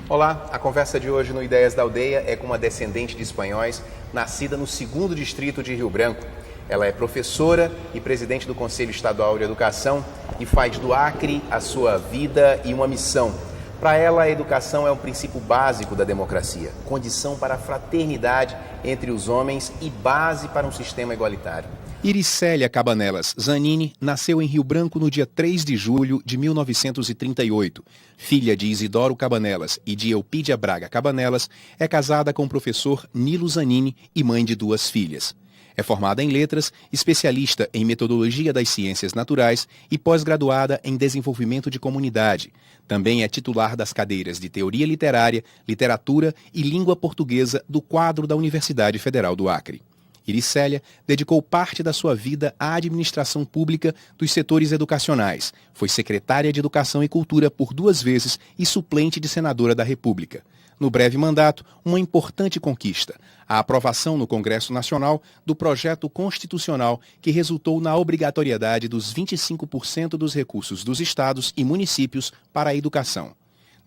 Olá, a conversa de hoje no Ideias da Aldeia é com uma descendente de espanhóis, nascida no 2º Distrito de Rio Branco. Ela é professora e presidente do Conselho Estadual de Educação e faz do Acre a sua vida e uma missão. Para ela, a educação é um princípio básico da democracia, condição para a fraternidade entre os homens e base para um sistema igualitário. Iricélia Cabanelas Zanini nasceu em Rio Branco no dia 3 de julho de 1938. Filha de Isidoro Cabanelas e de Eupídia Braga Cabanelas, é casada com o professor Nilo Zanini e mãe de 2 filhas. É formada em letras, especialista em metodologia das ciências naturais e pós-graduada em desenvolvimento de comunidade. Também é titular das cadeiras de teoria literária, literatura e língua portuguesa do quadro da Universidade Federal do Acre. Iricélia dedicou parte da sua vida à administração pública dos setores educacionais. Foi secretária de Educação e Cultura por 2 vezes e suplente de senadora da República. No breve mandato, uma importante conquista: a aprovação no Congresso Nacional do projeto constitucional que resultou na obrigatoriedade dos 25% dos recursos dos estados e municípios para a educação.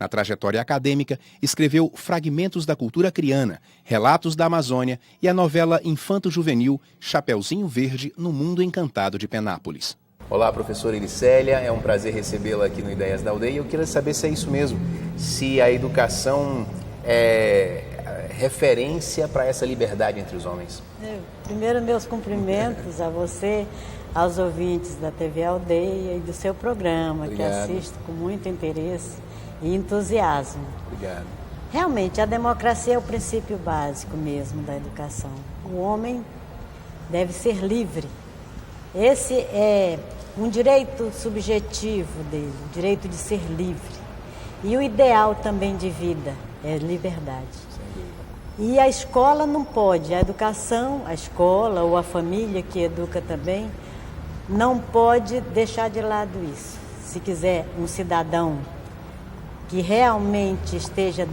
Na trajetória acadêmica, escreveu Fragmentos da Cultura Acriana, Relatos da Amazônia e a novela infanto-juvenil Chapeuzinho Verde no Mundo Encantado de Penápolis. Olá, professora Iricélia, é um prazer recebê-la aqui no Ideias da Aldeia. Eu queria saber se é isso mesmo, se a educação é referência para essa liberdade entre os homens. Primeiro, meus cumprimentos a você, aos ouvintes da TV Aldeia e do seu programa. Obrigado. Que assisto com muito interesse e entusiasmo. Obrigado. Realmente, a democracia é o princípio básico mesmo da educação. O homem deve ser livre. Esse é um direito subjetivo dele, o direito de ser livre. E o ideal também de vida é liberdade. E a escola não pode, a educação, a escola ou a família que educa também, não pode deixar de lado isso. Se quiser um cidadão que realmente esteja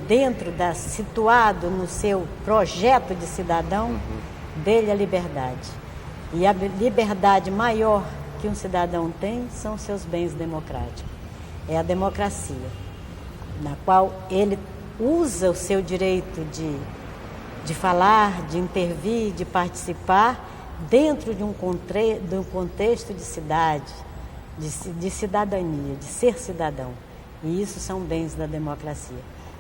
situado no seu projeto de cidadão, dele a liberdade. E a liberdade maior que um cidadão tem são os seus bens democráticos. É a democracia, na qual ele usa o seu direito de falar, de intervir, de participar dentro de um contexto de cidade, de cidadania, de ser cidadão. E isso são bens da democracia.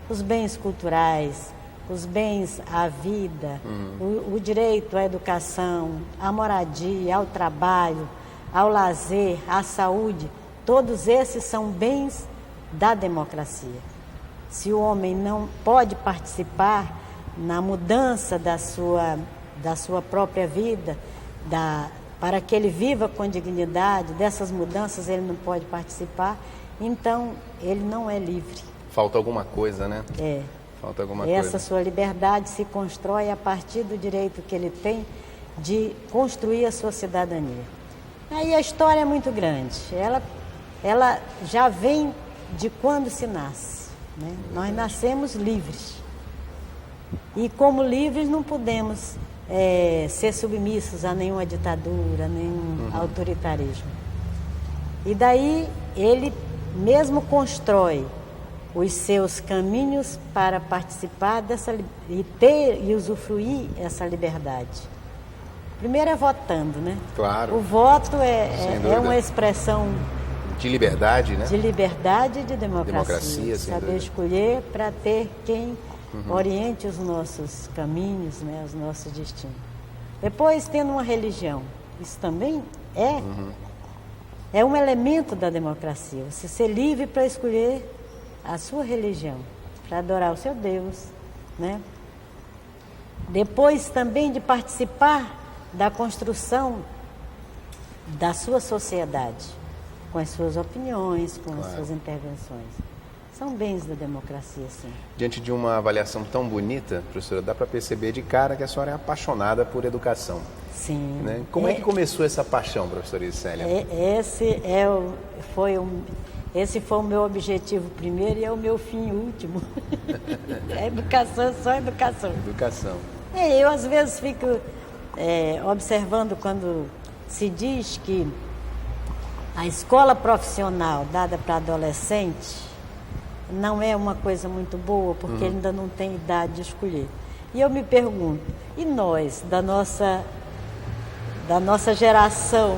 Os bens culturais, os bens à vida, o direito à educação, à moradia, ao trabalho, ao lazer, à saúde, todos esses são bens da democracia. Se o homem não pode participar na mudança da sua própria vida, para que ele viva com dignidade, dessas mudanças ele não pode participar, então ele não é livre. Falta alguma coisa, né? Falta alguma coisa. Essa sua liberdade se constrói a partir do direito que ele tem de construir a sua cidadania. Aí a história é muito grande. Ela já vem de quando se nasce, né? Nós nascemos livres. E como livres não podemos ser submissos a nenhuma ditadura, nenhum autoritarismo. E daí ele mesmo constrói os seus caminhos para participar e usufruir essa liberdade. Primeiro é votando, né? Claro. O voto é uma expressão de liberdade, né? De liberdade e de democracia. Saber escolher para ter quem oriente os nossos caminhos, né? Os nossos destinos. Depois, tendo uma religião, isso também é um elemento da democracia. Você ser livre para escolher a sua religião, para adorar o seu Deus, né? Depois também de participar da construção da sua sociedade, com as suas opiniões, com as suas intervenções. São bens da democracia, sim. Diante de uma avaliação tão bonita, professora, dá para perceber de cara que a senhora é apaixonada por educação. Sim. Né? Como é que começou essa paixão, professora Iricélia? Esse foi o meu objetivo primeiro e é o meu fim último. A educação, só educação. Educação. Eu às vezes fico observando quando se diz que a escola profissional dada para adolescente não é uma coisa muito boa, porque ele ainda não tem idade de escolher. E eu me pergunto, e nós, da nossa geração,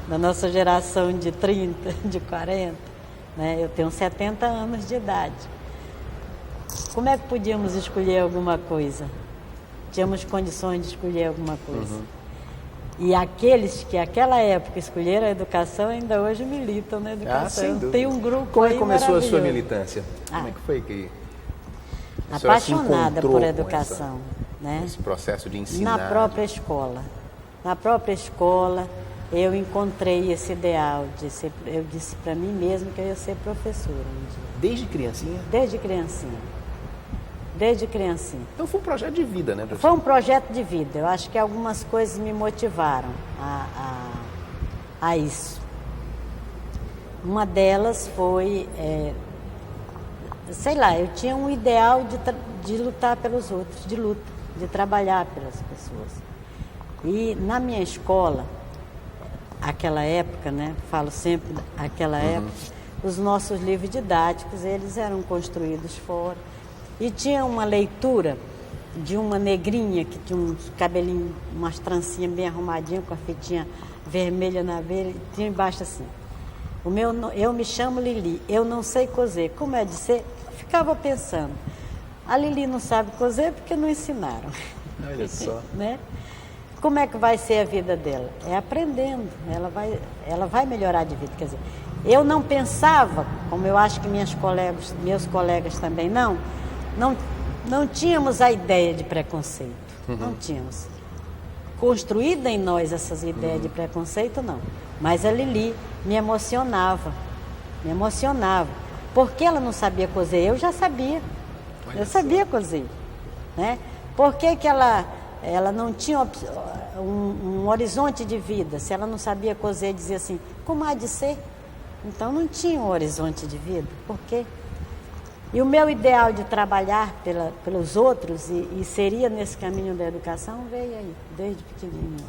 da nossa geração de 30, de 40, né? Eu tenho 70 anos de idade. Como é que podíamos escolher alguma coisa? Tínhamos condições de escolher alguma coisa. E aqueles que naquela época escolheram a educação ainda hoje militam na educação. Tem um grupo Como aí começou a sua maravilhoso. militância? Como é que foi que a senhora se Apaixonada encontrou por com educação, né? esse processo de ensinar? Na própria escola. Na própria escola eu encontrei esse ideal de ser, eu disse para mim mesma que eu ia ser professora um dia. Desde criancinha? Desde criancinha. Desde criancinha. Então foi um projeto de vida, né, professor? Foi um projeto de vida. Eu acho que algumas coisas me motivaram a isso. Uma delas foi, sei lá, eu tinha um ideal de lutar pelos outros, de trabalhar pelas pessoas. E na minha escola, aquela época, né, falo sempre aquela época, os nossos livros didáticos, eles eram construídos fora. E tinha uma leitura de uma negrinha que tinha uns cabelinhos, umas trancinhas bem arrumadinhas, com a fitinha vermelha na beira, e tinha embaixo assim: eu me chamo Lili, eu não sei cozer. Como é de ser? Eu ficava pensando, a Lili não sabe cozer porque não ensinaram. Olha só. Né? Como é que vai ser a vida dela? É aprendendo, ela vai melhorar de vida. Quer dizer, eu não pensava, como eu acho que meus colegas também não tínhamos a ideia de preconceito, não tínhamos. Construída em nós essas ideias de preconceito, não. Mas a Lili me emocionava, porque ela não sabia cozer, eu já sabia, eu sabia cozer, né? Por que ela não tinha um horizonte de vida? Se ela não sabia cozer, dizia assim, como há de ser? Então não tinha um horizonte de vida, por quê? E o meu ideal de trabalhar pelos outros e seria nesse caminho da educação veio aí, desde pequenininho.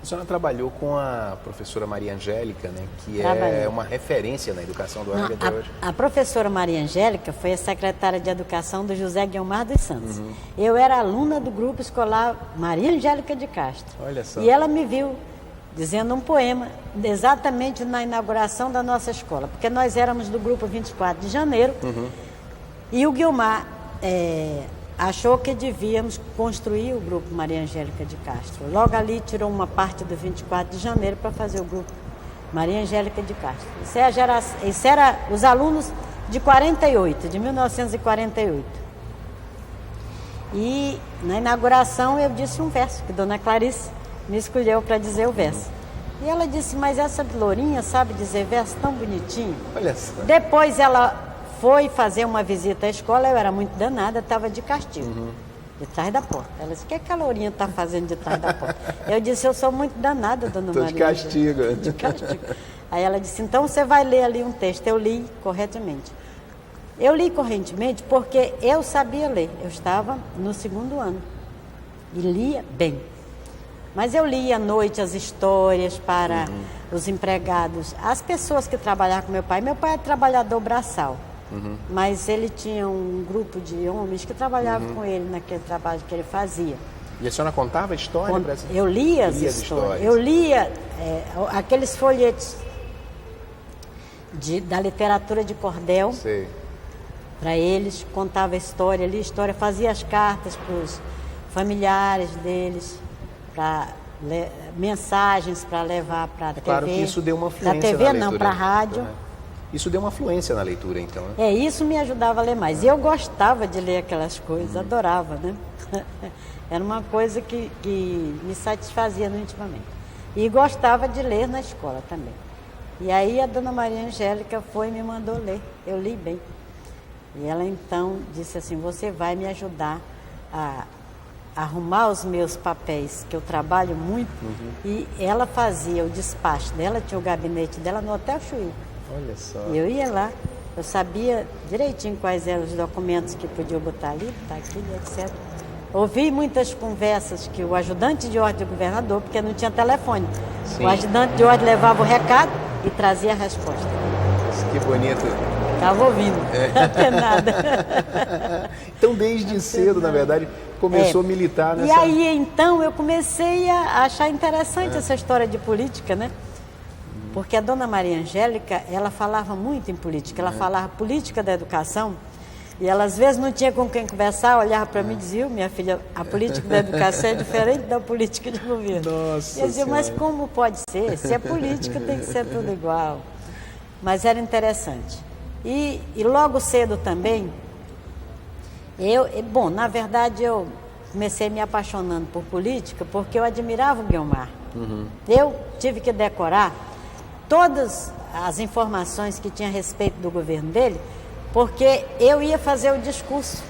A senhora trabalhou com a professora Maria Angélica, né, que Trabalhei. é uma referência na educação do Águia de hoje. A professora Maria Angélica foi a secretária de Educação do José Guilmar dos Santos. Eu era aluna do grupo escolar Maria Angélica de Castro. Olha só. E ela me viu dizendo um poema exatamente na inauguração da nossa escola, porque nós éramos do grupo 24 de janeiro, e o Guilmar achou que devíamos construir o grupo Maria Angélica de Castro. Logo ali tirou uma parte do 24 de janeiro para fazer o grupo Maria Angélica de Castro. Isso era os alunos de 48, de 1948. E na inauguração eu disse um verso, que Dona Clarice me escolheu para dizer o verso. E ela disse, mas essa Lourinha sabe dizer verso tão bonitinho. Olha só. Depois ela foi fazer uma visita à escola, eu era muito danada, estava de castigo, de trás da porta. Ela disse, o que é que a Lourinha está fazendo de trás da porta? Eu disse, eu sou muito danada, Dona Maria. Estou de castigo. De castigo. Aí ela disse, então você vai ler ali um texto. Eu li corretamente. Eu li corretamente porque eu sabia ler. Eu estava no 2º ano e lia bem. Mas eu lia à noite as histórias para os empregados, as pessoas que trabalhavam com meu pai. Meu pai é trabalhador braçal. Mas ele tinha um grupo de homens que trabalhavam com ele naquele trabalho que ele fazia. E a senhora contava a história? Eu lia as histórias. Eu lia aqueles folhetos da literatura de cordel para eles, contava a história, lia a história, fazia as cartas para os familiares deles, mensagens para levar para a TV. Claro que isso deu uma fluência da TV na leitura, não, para a rádio. Isso deu uma fluência na leitura, então, né? Isso me ajudava a ler mais. E eu gostava de ler aquelas coisas, adorava, né? Era uma coisa que me satisfazia intimamente. E gostava de ler na escola também. E aí a Dona Maria Angélica foi e me mandou ler. Eu li bem. E ela então disse assim, você vai me ajudar a arrumar os meus papéis, que eu trabalho muito. E ela fazia o despacho dela, tinha o gabinete dela no Hotel Chuí. Olha só. E eu ia lá, eu sabia direitinho quais eram os documentos que podia botar ali, botar aqui, etc. Ouvi muitas conversas que o ajudante de ordem do governador, porque não tinha telefone, o ajudante de ordem levava o recado e trazia a resposta. Que bonito. Estava ouvindo, até nada. Então, desde cedo, na verdade, começou a militar nessa... E aí, então, eu comecei a achar interessante essa história de política, né? Porque a dona Maria Angélica, ela falava muito em política, ela falava política da educação, e ela às vezes não tinha com quem conversar, olhava para mim e dizia, minha filha, a política da educação é diferente da política de governo. Nossa eu dizia, mas como pode ser? Se é política, tem que ser tudo igual. Mas era interessante. E logo cedo também, na verdade eu comecei me apaixonando por política porque eu admirava o Guiomar. Eu tive que decorar todas as informações que tinha a respeito do governo dele, porque eu ia fazer o discurso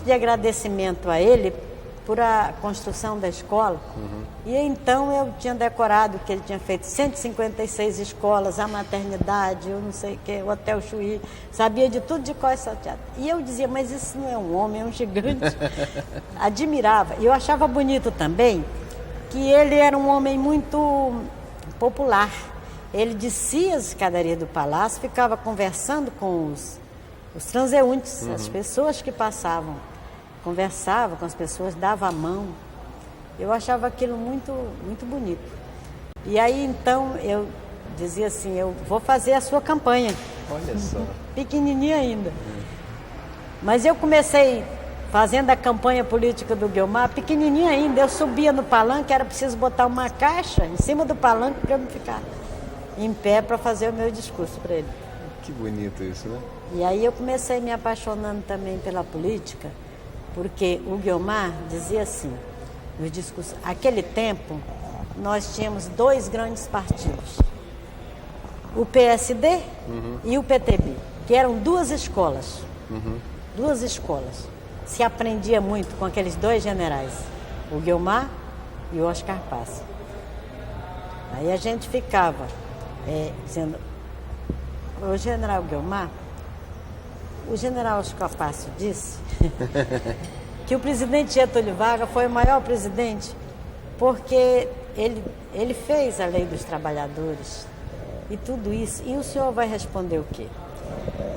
de agradecimento a ele por a construção da escola. E então eu tinha decorado que ele tinha feito 156 escolas, a maternidade, eu não sei o que, o Hotel Chuí, sabia de tudo de qual é salteado. E eu dizia, mas isso não é um homem, é um gigante. Admirava. E eu achava bonito também que ele era um homem muito popular. Ele descia as escadarias do palácio, ficava conversando com os transeuntes, as pessoas que passavam. Conversava com as pessoas, dava a mão. Eu achava aquilo muito, muito bonito. E aí, então, eu dizia assim, eu vou fazer a sua campanha. Olha só. Pequenininha ainda. Mas eu comecei fazendo a campanha política do Guiomar, pequenininha ainda. Eu subia no palanque, era preciso botar uma caixa em cima do palanque para eu ficar em pé para fazer o meu discurso para ele. Que bonito isso, né? E aí eu comecei me apaixonando também pela política, porque o Guiomar dizia assim, nos discursos, aquele tempo nós tínhamos dois grandes partidos, o PSD e o PTB, que eram duas escolas. Duas escolas. Se aprendia muito com aqueles dois generais, o Guiomar e o Oscar Passe. Aí a gente ficava dizendo, o general Guiomar, o general Oscar Passe disse que o presidente Getúlio Vargas foi o maior presidente porque ele fez a lei dos trabalhadores e tudo isso. E o senhor vai responder o quê?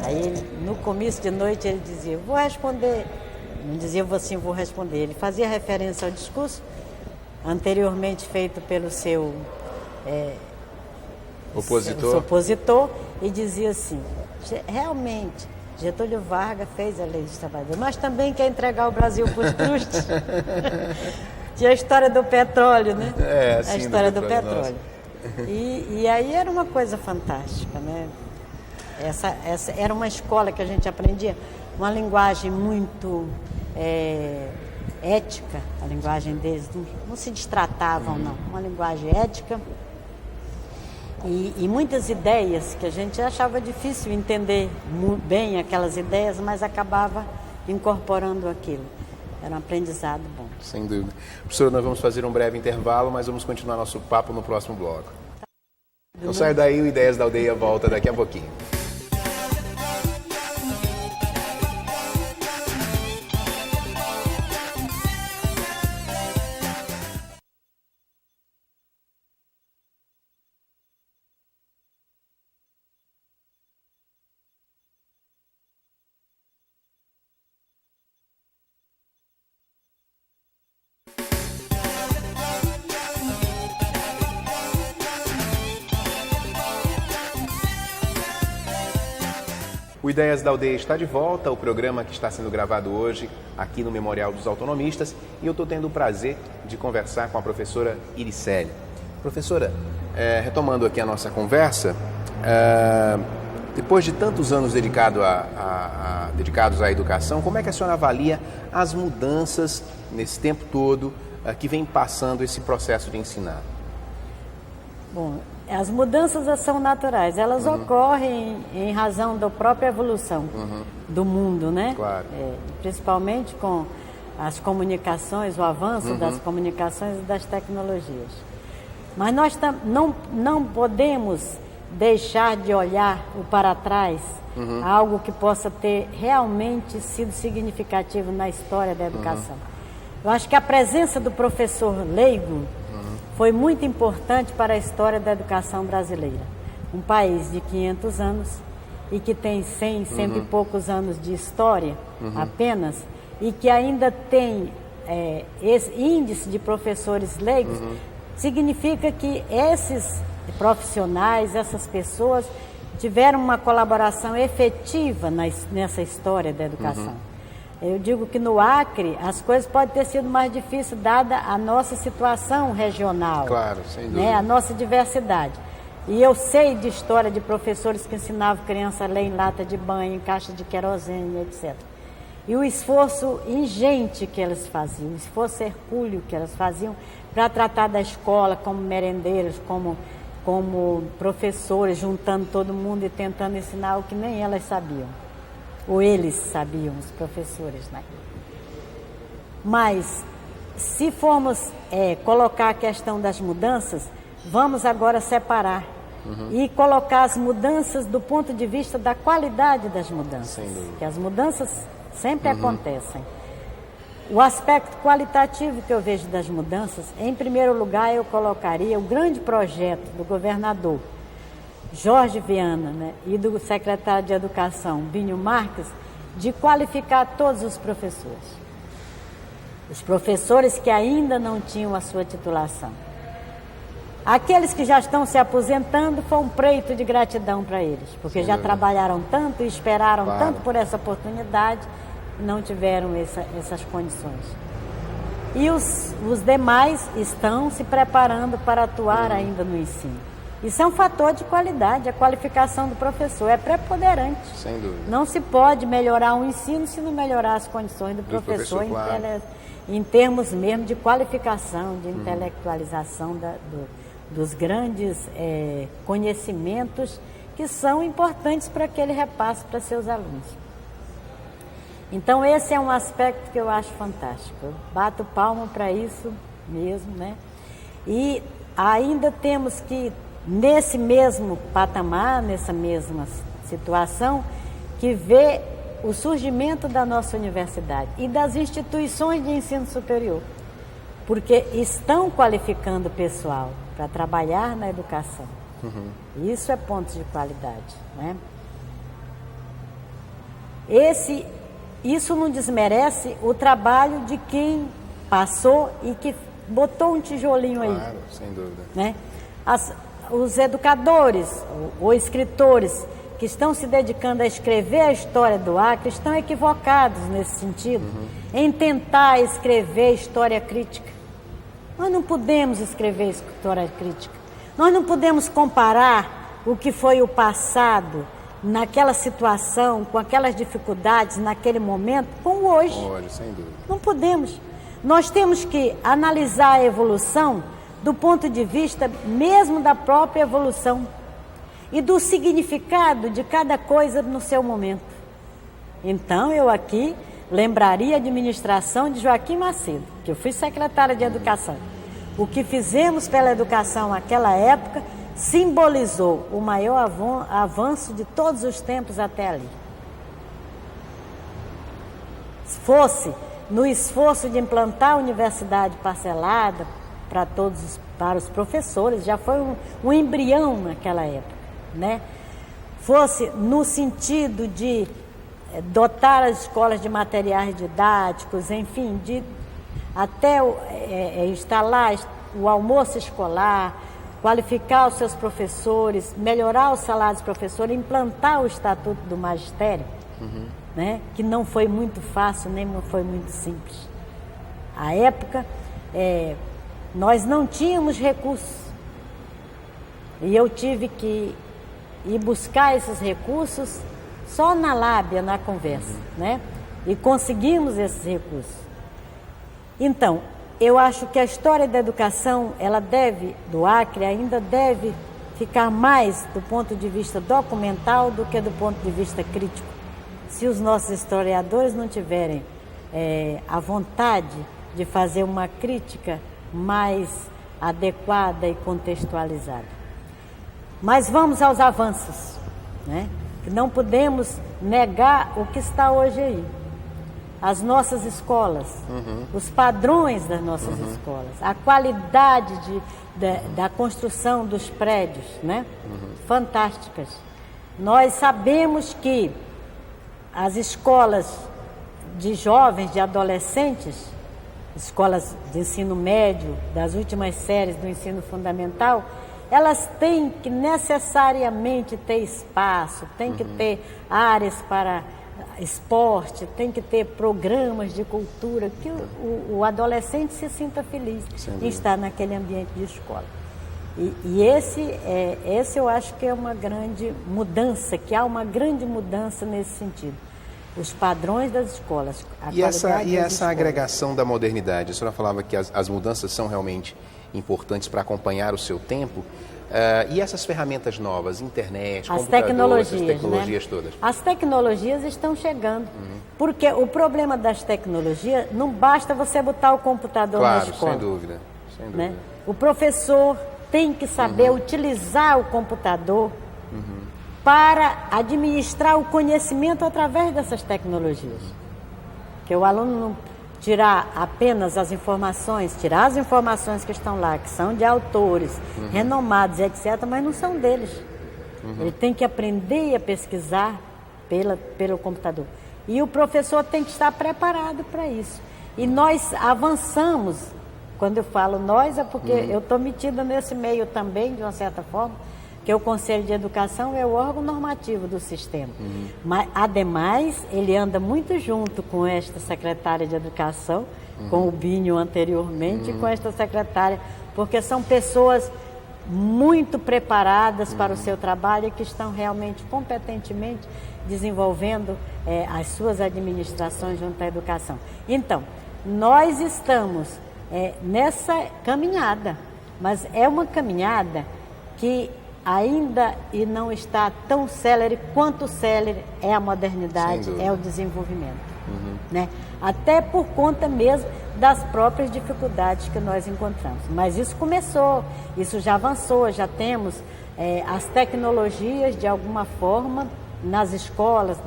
Aí, no comício de noite, ele dizia, vou responder. Não dizia assim, vou responder. Ele fazia referência ao discurso anteriormente feito pelo seu opositor e dizia assim, realmente, Getúlio Vargas fez a lei dos trabalhadores, mas também quer entregar o Brasil para os trustes. Tinha a história do petróleo, né? Sim, a história do petróleo. E aí era uma coisa fantástica, né? Essa era uma escola que a gente aprendia, uma linguagem muito ética, a linguagem deles, não se distratavam, não. Uma linguagem ética. E muitas ideias que a gente achava difícil entender bem aquelas ideias, mas acabava incorporando aquilo. Era um aprendizado bom. Sem dúvida. Professora, nós vamos fazer um breve intervalo, mas vamos continuar nosso papo no próximo bloco. Não saia daí, o Ideias da Aldeia volta daqui a pouquinho. O Ideias da Aldeia está de volta, o programa que está sendo gravado hoje aqui no Memorial dos Autonomistas, e eu estou tendo o prazer de conversar com a professora Iricélia. Professora, retomando aqui a nossa conversa, depois de tantos anos dedicados à educação, como é que a senhora avalia as mudanças nesse tempo todo que vem passando esse processo de ensinar? Bom, as mudanças são naturais, elas ocorrem em razão da própria evolução do mundo, né? Claro. Principalmente com as comunicações, o avanço das comunicações e das tecnologias. Mas nós não podemos deixar de olhar o para trás, algo que possa ter realmente sido significativo na história da educação. Eu acho que a presença do professor leigo foi muito importante para a história da educação brasileira, um país de 500 anos e que tem 100, cento e poucos anos de história apenas, e que ainda tem esse índice de professores leigos, significa que esses profissionais, essas pessoas tiveram uma colaboração efetiva nessa história da educação. Eu digo que no Acre as coisas podem ter sido mais difíceis dada a nossa situação regional, claro, sem dúvida, né, a nossa diversidade. E eu sei de história de professores que ensinavam criança a ler em lata de banho, em caixa de querosene, etc. E o esforço ingente que elas faziam, o esforço hercúleo que elas faziam para tratar da escola como merendeiras, como professores, juntando todo mundo e tentando ensinar o que nem elas sabiam. Ou eles sabiam, os professores, né? Mas, se formos colocar a questão das mudanças, vamos agora separar e colocar as mudanças do ponto de vista da qualidade das mudanças. Que as mudanças sempre acontecem. O aspecto qualitativo que eu vejo das mudanças, em primeiro lugar, eu colocaria o grande projeto do governador Jorge Viana, né, e do secretário de Educação, Binho Marques, de qualificar todos os professores. Os professores que ainda não tinham a sua titulação. Aqueles que já estão se aposentando, foi um preito de gratidão para eles, porque já trabalharam tanto e esperaram tanto por essa oportunidade e não tiveram essas condições. E os demais estão se preparando para atuar ainda no ensino. Isso é um fator de qualidade, a qualificação do professor é preponderante. Sem dúvida. Não se pode melhorar o ensino se não melhorar as condições do professor claro, em termos mesmo de qualificação, de intelectualização dos grandes conhecimentos que são importantes para que ele repasse para seus alunos. Então esse é um aspecto que eu acho fantástico. Eu bato palma para isso mesmo, né? E ainda temos que, nesse mesmo patamar, nessa mesma situação, que ver o surgimento da nossa universidade e das instituições de ensino superior, porque estão qualificando o pessoal para trabalhar na educação. Isso é ponto de qualidade, né? Isso não desmerece o trabalho de quem passou e que botou um tijolinho aí. Claro, sem dúvida. Né? Os educadores ou escritores que estão se dedicando a escrever a história do Acre estão equivocados nesse sentido, em tentar escrever história crítica. Nós não podemos escrever história crítica. Nós não podemos comparar o que foi o passado naquela situação, com aquelas dificuldades naquele momento, com hoje. Sem dúvida. Não podemos. Nós temos que analisar a evolução do ponto de vista mesmo da própria evolução e do significado de cada coisa no seu momento. Então, eu aqui lembraria a administração de Joaquim Macedo, que eu fui secretária de Educação. O que fizemos pela educação naquela época simbolizou o maior avanço de todos os tempos até ali. Se fosse no esforço de implantar a universidade parcelada para os professores, já foi um embrião naquela época, né? Fosse no sentido de dotar as escolas de materiais didáticos, enfim, de até instalar o almoço escolar, qualificar os seus professores, melhorar o salário dos professores, implantar o Estatuto do Magistério, né? Que não foi muito fácil, nem foi muito simples. À época, nós não tínhamos recursos e eu tive que ir buscar esses recursos só na lábia, na conversa, né? E conseguimos esses recursos. Então, eu acho que a história da educação, do Acre, ainda deve ficar mais do ponto de vista documental do que do ponto de vista crítico. Se os nossos historiadores não tiverem a vontade de fazer uma crítica mais adequada e contextualizada. Mas vamos aos avanços, né? Não podemos negar o que está hoje aí. as nossas escolas, os padrões das nossas escolas, a qualidade da construção dos prédios, né? Fantásticas. Nós sabemos que as escolas de jovens, de adolescentes, escolas de ensino médio, das últimas séries do ensino fundamental, elas têm que necessariamente ter espaço, têm que ter áreas para esporte, tem que ter programas de cultura, que o adolescente se sinta feliz em estar naquele ambiente de escola. E esse eu acho que é uma grande mudança, que há uma grande mudança nesse sentido. Os padrões das escolas. E essa agregação da modernidade, a senhora falava que as mudanças são realmente importantes para acompanhar o seu tempo. E essas ferramentas novas, internet, computadores, as tecnologias, né? Todas? As tecnologias estão chegando. Porque o problema das tecnologias, não basta você botar o computador na escola. Claro, sem dúvida. Né? O professor tem que saber utilizar o computador para administrar o conhecimento através dessas tecnologias. Que o aluno não tirar apenas as informações, tirar as informações que estão lá, que são de autores renomados, etc., mas não são deles. Ele tem que aprender a pesquisar pelo computador. E o professor tem que estar preparado para isso. E nós avançamos, quando eu falo nós, é porque eu estou metida nesse meio também, de uma certa forma, que o Conselho de Educação é o órgão normativo do sistema. Mas, ademais, ele anda muito junto com esta secretária de Educação, com o Binho anteriormente, e com esta secretária, porque são pessoas muito preparadas para o seu trabalho e que estão realmente, competentemente, desenvolvendo as suas administrações junto à educação. Então, nós estamos nessa caminhada, mas é uma caminhada que ainda e não está tão célere quanto célere é a modernidade, é o desenvolvimento. Né? Até por conta mesmo das próprias dificuldades que nós encontramos. Mas isso começou, isso já avançou, já temos as tecnologias de alguma forma nas escolas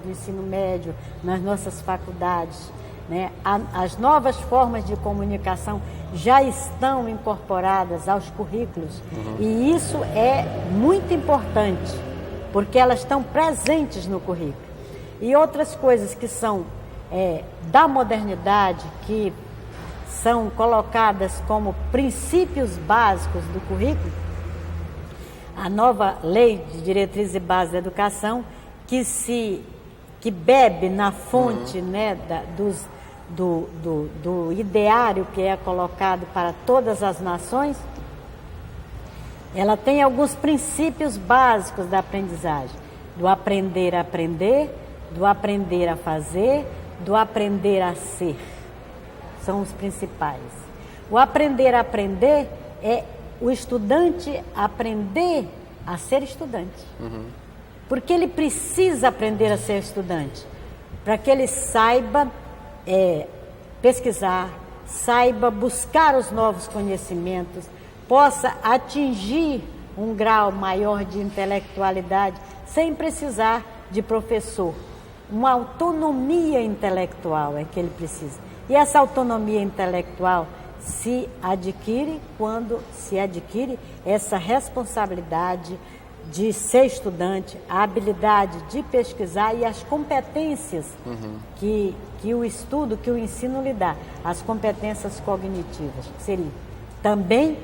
de ensino médio, nas nossas faculdades. Né? As novas formas de comunicação já estão incorporadas aos currículos e isso é muito importante, porque elas estão presentes no currículo. E outras coisas que são da modernidade, que são colocadas como princípios básicos do currículo, a nova Lei de Diretrizes e Bases da Educação, que bebe na fonte né, do ideário que é colocado para todas as nações, ela tem alguns princípios básicos da aprendizagem, do aprender a aprender, do aprender a fazer, do aprender a ser. São os principais. O aprender a aprender é o estudante aprender a ser estudante. Porque ele precisa aprender a ser estudante, para que ele saiba pesquisar, saiba buscar os novos conhecimentos, possa atingir um grau maior de intelectualidade sem precisar de professor. Uma autonomia intelectual é que ele precisa. E essa autonomia intelectual se adquire quando se adquire essa responsabilidade de ser estudante, a habilidade de pesquisar e as competências que o estudo, que o ensino lhe dá, as competências cognitivas, que seria também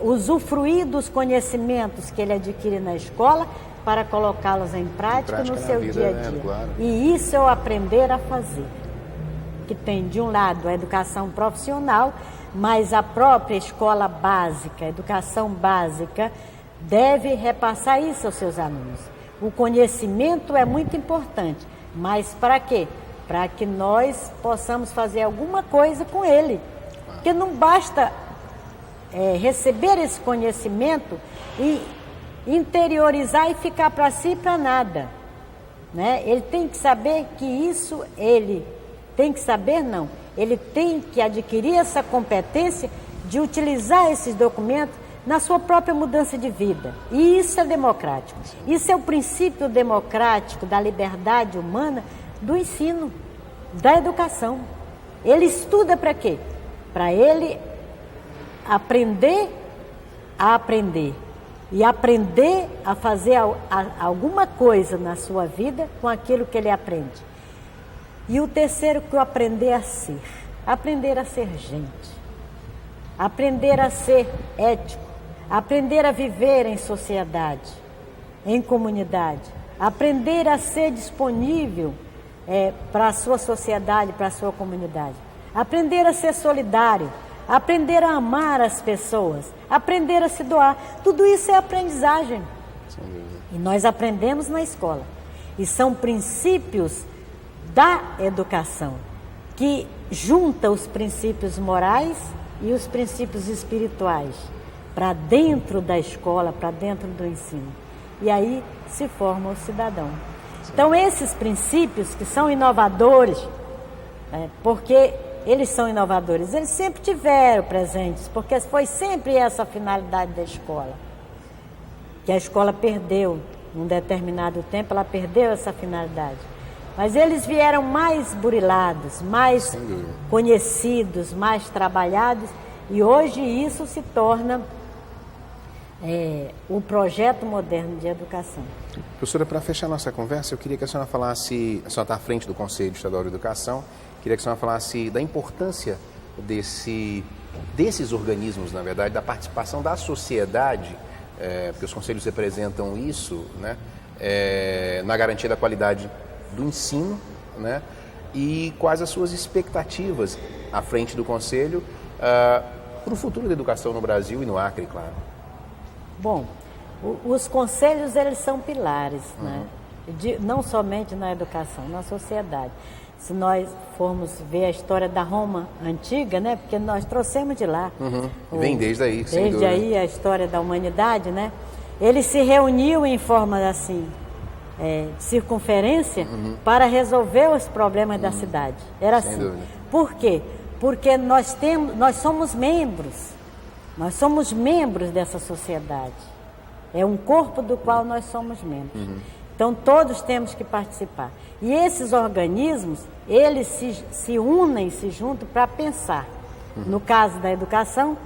usufruir dos conhecimentos que ele adquire na escola para colocá-los em prática no seu dia a dia. Claro. E isso é o aprender a fazer, que tem de um lado a educação profissional, mas a própria escola básica, a educação básica, deve repassar isso aos seus alunos. O conhecimento é muito importante, mas para quê? Para que nós possamos fazer alguma coisa com ele. Porque não basta receber esse conhecimento e interiorizar e ficar para si e para nada. Né? Ele tem que saber que isso ele tem que saber, não. Ele tem que adquirir essa competência de utilizar esses documentos na sua própria mudança de vida. E isso é democrático. Isso é o princípio democrático da liberdade humana do ensino. da educação. Ele estuda para quê? Para ele aprender a aprender e aprender a fazer alguma coisa na sua vida com aquilo que ele aprende. E o terceiro, que é aprender a ser gente, aprender a ser ético, aprender a viver em sociedade, em comunidade, aprender a ser disponível para a sua sociedade, para a sua comunidade, aprender a ser solidário, aprender a amar as pessoas, aprender a se doar. Tudo isso é aprendizagem. E nós aprendemos na escola. E são princípios da educação que junta os princípios morais e os princípios espirituais para dentro da escola, para dentro do ensino. E aí se forma o cidadão. Então esses princípios que são inovadores, porque eles são inovadores, eles sempre tiveram presentes, porque foi sempre essa a finalidade da escola. Que a escola perdeu, num determinado tempo, ela perdeu essa finalidade. Mas eles vieram mais burilados, mais conhecidos, mais trabalhados, e hoje isso se torna o projeto moderno de educação. Professora, para fechar nossa conversa, eu queria que a senhora falasse, a senhora está à frente do Conselho Estadual de Educação, queria que a senhora falasse da importância desses organismos, na verdade, da participação da sociedade, porque os conselhos representam isso, né, na garantia da qualidade do ensino, né, e quais as suas expectativas à frente do Conselho para o futuro da educação no Brasil e no Acre, claro. Bom, os conselhos, eles são pilares, né, não somente na educação, na sociedade. Se nós formos ver a história da Roma antiga, né, porque nós trouxemos de lá. Vem desde aí, sem dúvida. Desde aí a história da humanidade, né? Eles se reuniam em forma assim, de circunferência, para resolver os problemas da cidade. Era assim. Dúvida. Por quê? Porque nós somos membros dessa sociedade. É um corpo do qual nós somos membros. Então todos temos que participar. E esses organismos, eles se unem, se juntam para pensar. No caso da educação,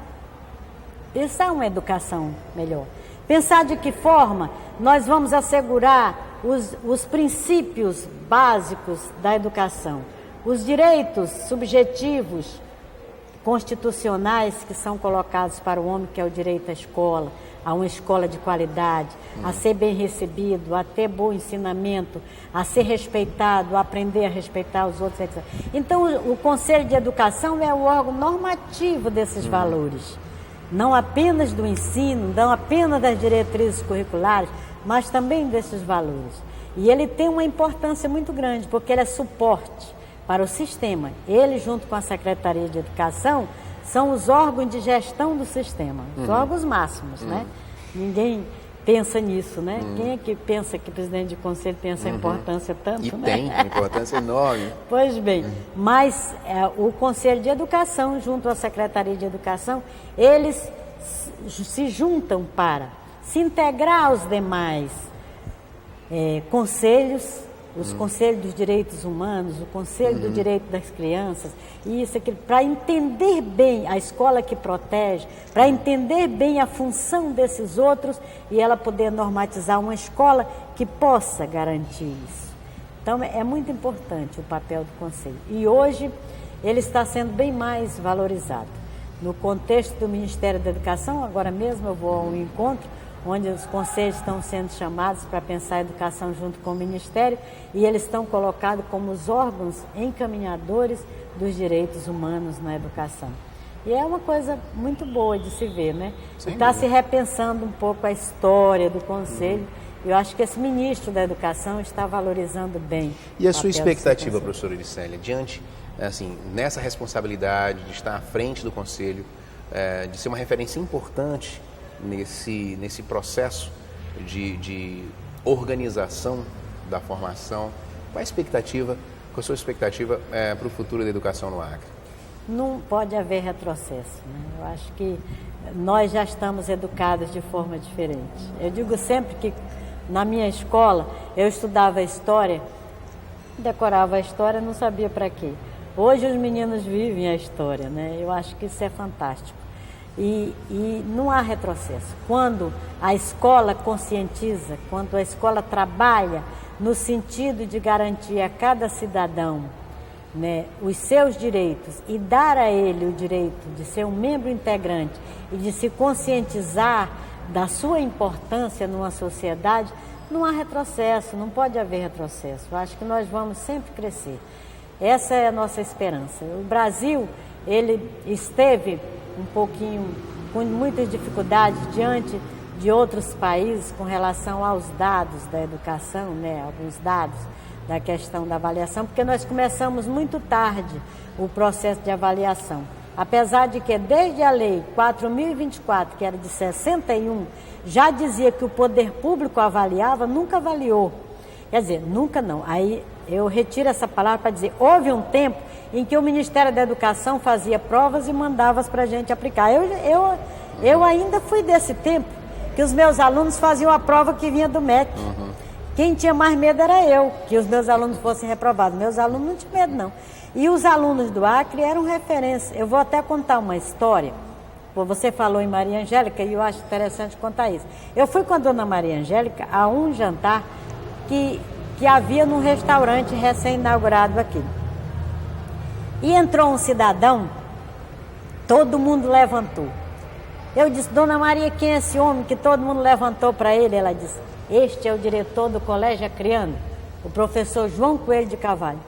pensar uma educação melhor. Pensar de que forma nós vamos assegurar os princípios básicos da educação, os direitos subjetivos constitucionais que são colocados para o homem, que é o direito à escola, a uma escola de qualidade, a ser bem recebido, a ter bom ensinamento, a ser respeitado, a aprender a respeitar os outros, etc. Então, o Conselho de Educação é o órgão normativo desses valores, não apenas do ensino, não apenas das diretrizes curriculares, mas também desses valores. E ele tem uma importância muito grande, porque ele é suporte para o sistema. Ele, junto com a Secretaria de Educação, são os órgãos de gestão do sistema, os órgãos máximos, né? Ninguém pensa nisso, né? Quem é que pensa que o presidente de conselho tem essa importância tanto, E né? tem uma importância enorme. Pois bem, mas o Conselho de Educação, junto à Secretaria de Educação, eles se juntam para se integrar aos demais conselhos, os conselhos dos direitos humanos, o conselho do direito das crianças, e isso aqui, para entender bem a escola que protege, para entender bem a função desses outros e ela poder normatizar uma escola que possa garantir isso. Então é muito importante o papel do conselho. E hoje ele está sendo bem mais valorizado. No contexto do Ministério da Educação, agora mesmo eu vou a um encontro onde os conselhos estão sendo chamados para pensar a educação junto com o Ministério, e eles estão colocados como os órgãos encaminhadores dos direitos humanos na educação. E é uma coisa muito boa de se ver, né? Está se repensando um pouco a história do Conselho. Eu acho que esse ministro da Educação está valorizando bem. E a sua expectativa, professora Iricélia, diante, assim, nessa responsabilidade de estar à frente do Conselho, de ser uma referência importante nesse processo de organização da formação, qual a sua expectativa para o futuro da educação no Acre? Não pode haver retrocesso, né? Eu acho que nós já estamos educados de forma diferente. Eu digo sempre que na minha escola eu estudava história decorava a história, não sabia para quê. Hoje os meninos vivem a história, né? Eu acho que isso é fantástico. E não há retrocesso. Quando a escola conscientiza, quando a escola trabalha no sentido de garantir a cada cidadão, né, os seus direitos e dar a ele o direito de ser um membro integrante e de se conscientizar da sua importância numa sociedade, não há retrocesso, não pode haver retrocesso. Eu acho que nós vamos sempre crescer. Essa é a nossa esperança. O Brasil, ele esteve um pouquinho com muitas dificuldades diante de outros países com relação aos dados da educação, né, alguns dados da questão da avaliação, porque nós começamos muito tarde o processo de avaliação. Apesar de que desde a lei 4.024, que era de 61, já dizia que o poder público avaliava, nunca avaliou. Quer dizer, nunca não. Aí eu retiro essa palavra para dizer, houve um tempo em que o Ministério da Educação fazia provas e mandava para a gente aplicar. Eu ainda fui desse tempo, que os meus alunos faziam a prova que vinha do MEC. Quem tinha mais medo era eu, que os meus alunos fossem reprovados. Meus alunos não tinham medo, não. E os alunos do Acre eram referência. Eu vou até contar uma história. Você falou em Maria Angélica e eu acho interessante contar isso. Eu fui com a dona Maria Angélica a um jantar que havia num restaurante recém-inaugurado aqui. E entrou um cidadão, todo mundo levantou. Eu disse, dona Maria, quem é esse homem que todo mundo levantou para ele? Ela disse, este é o diretor do Colégio Acreano, o professor João Coelho de Carvalho.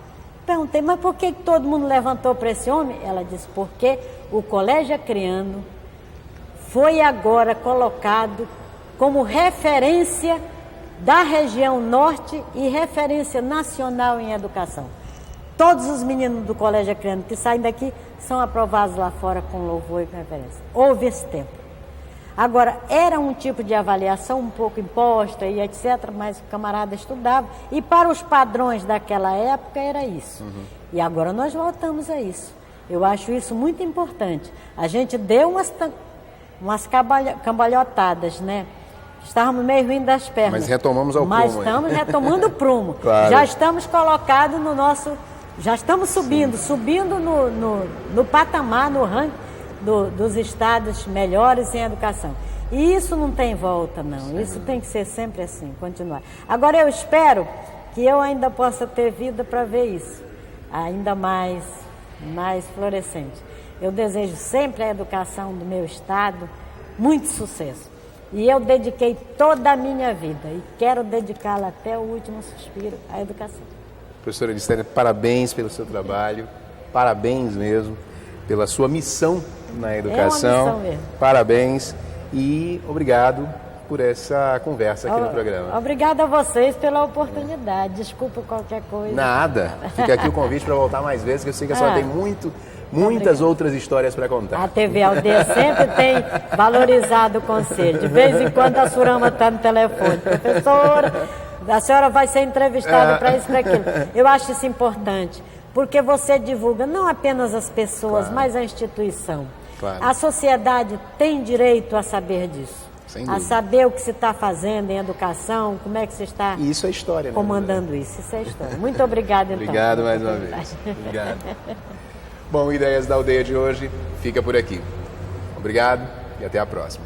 Perguntei, mas por que todo mundo levantou para esse homem? Ela disse, porque o Colégio Acreano foi agora colocado como referência da região norte e referência nacional em educação. Todos os meninos do Colégio Acreano que saem daqui são aprovados lá fora com louvor e com referência. Houve esse tempo. Agora, era um tipo de avaliação um pouco imposta e etc., mas o camarada estudava. E para os padrões daquela época era isso. E agora nós voltamos a isso. Eu acho isso muito importante. A gente deu umas cambalhotadas, né? Estávamos meio ruim das pernas. Mas retomamos ao prumo. Mas estamos retomando o prumo. Claro. Já estamos colocados no nosso... Já estamos subindo no patamar, no ranking dos estados melhores em educação. E isso não tem volta, não. Sim. Isso tem que ser sempre assim, continuar. Agora eu espero que eu ainda possa ter vida para ver isso, ainda mais florescente. Eu desejo sempre à educação do meu estado muito sucesso. E eu dediquei toda a minha vida e quero dedicá-la até o último suspiro à educação. Professora Elistéria, parabéns pelo seu trabalho, parabéns mesmo pela sua missão na educação. É uma missão mesmo. Parabéns e obrigado por essa conversa aqui no programa. Obrigada a vocês pela oportunidade. Desculpa qualquer coisa. Nada. Fica aqui o convite para voltar mais vezes, que eu sei que a senhora tem muitas outras histórias para contar. A TV Aldeia sempre tem valorizado o conselho. De vez em quando a Surama está no telefone. Professora, a senhora vai ser entrevistada para isso, para aquilo. Eu acho isso importante, porque você divulga não apenas as pessoas, claro, mas a instituição. Claro. A sociedade tem direito a saber disso. A saber o que se está fazendo em educação, como é que se está e isso é história, né, comandando isso. Isso é história. Muito obrigada, então. Obrigado mais uma vez. Obrigado. Bom, Ideias da Aldeia de hoje fica por aqui. Obrigado e até a próxima.